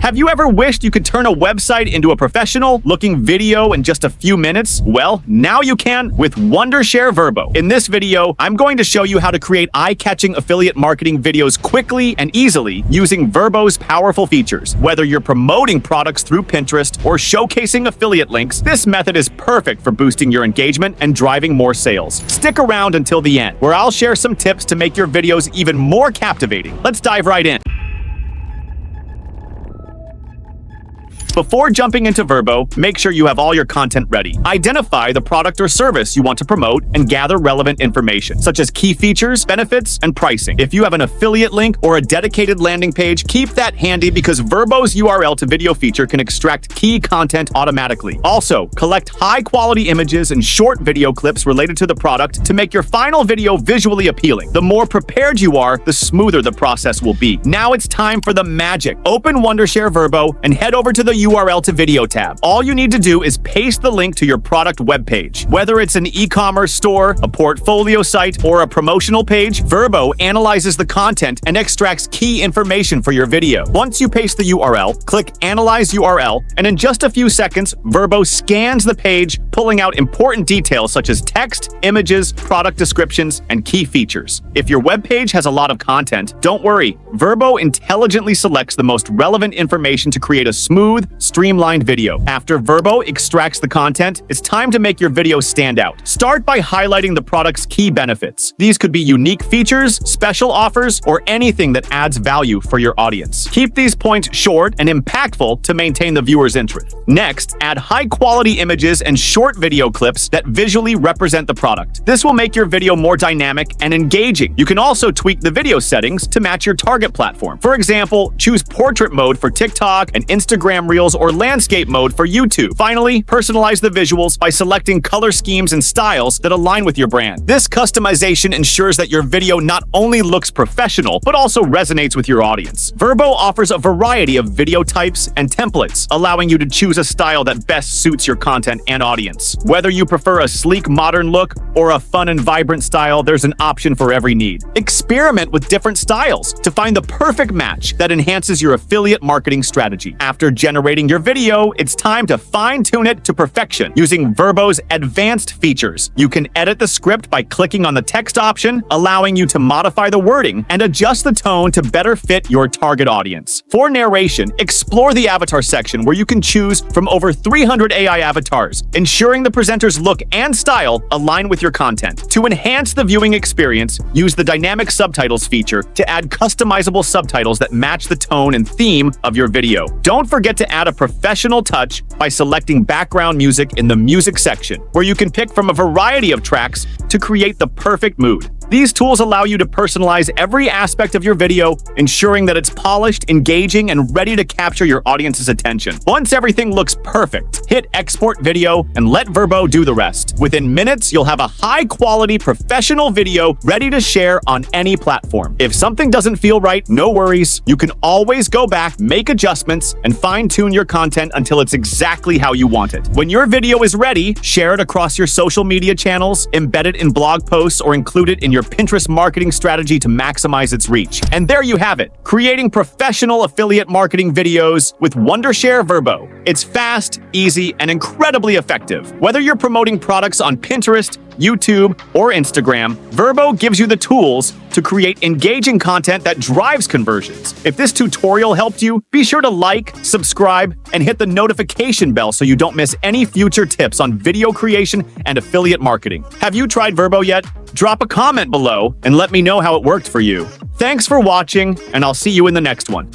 Have you ever wished you could turn a website into a professional-looking video in just a few minutes? Well, now you can with Wondershare Virbo. In this video, I'm going to show you how to create eye-catching affiliate marketing videos quickly and easily using Virbo's powerful features. Whether you're promoting products through Pinterest or showcasing affiliate links, this method is perfect for boosting your engagement and driving more sales. Stick around until the end, where I'll share some tips to make your videos even more captivating. Let's dive right in. Before jumping into Virbo, make sure you have all your content ready. Identify the product or service you want to promote and gather relevant information, such as key features, benefits, and pricing. If you have an affiliate link or a dedicated landing page, keep that handy because Virbo's URL to video feature can extract key content automatically. Also, collect high-quality images and short video clips related to the product to make your final video visually appealing. The more prepared you are, the smoother the process will be. Now it's time for the magic. Open Wondershare Virbo and head over to the URL to video tab. All you need to do is paste the link to your product webpage. Whether it's an e-commerce store, a portfolio site, or a promotional page, Virbo analyzes the content and extracts key information for your video. Once you paste the URL, click Analyze URL, and in just a few seconds, Virbo scans the page, pulling out important details such as text, images, product descriptions, and key features. If your webpage has a lot of content, don't worry. Virbo intelligently selects the most relevant information to create a smooth, streamlined video. After Virbo extracts the content, it's time to make your video stand out. Start by highlighting the product's key benefits. These could be unique features, special offers, or anything that adds value for your audience. Keep these points short and impactful to maintain the viewer's interest. Next, add high-quality images and short video clips that visually represent the product. This will make your video more dynamic and engaging. You can also tweak the video settings to match your target platform. For example, choose portrait mode for TikTok and Instagram Reels or landscape mode for YouTube. Finally, personalize the visuals by selecting color schemes and styles that align with your brand. This customization ensures that your video not only looks professional, but also resonates with your audience. Virbo offers a variety of video types and templates, allowing you to choose a style that best suits your content and audience. Whether you prefer a sleek, modern look or a fun and vibrant style, there's an option for every need. Experiment with different styles to find the perfect match that enhances your affiliate marketing strategy. After generating your video, it's time to fine-tune it to perfection using Virbo's advanced features. You can edit the script by clicking on the text option, allowing you to modify the wording and adjust the tone to better fit your target audience. For narration, explore the avatar section where you can choose from over 300 AI avatars, ensuring the presenter's look and style align with your content. To enhance the viewing experience, use the dynamic subtitles feature to add customizable subtitles that match the tone and theme of your video. Don't forget to add a professional touch by selecting background music in the music section, where you can pick from a variety of tracks to create the perfect mood. These tools allow you to personalize every aspect of your video, ensuring that it's polished, engaging, and ready to capture your audience's attention. Once everything looks perfect, hit Export Video and let Virbo do the rest. Within minutes, you'll have a high-quality professional video ready to share on any platform. If something doesn't feel right, no worries. You can always go back, make adjustments, and fine-tune your content until it's exactly how you want it. When your video is ready, share it across your social media channels, embed it in blog posts, or include it in your Pinterest marketing strategy to maximize its reach. And there you have it, creating professional affiliate marketing videos with Wondershare Virbo. It's fast, easy, and incredibly effective. Whether you're promoting products on Pinterest, YouTube, or Instagram, Virbo gives you the tools to create engaging content that drives conversions. If this tutorial helped you, be sure to like, subscribe, and hit the notification bell so you don't miss any future tips on video creation and affiliate marketing. Have you tried Virbo yet? Drop a comment below and let me know how it worked for you. Thanks for watching, and I'll see you in the next one.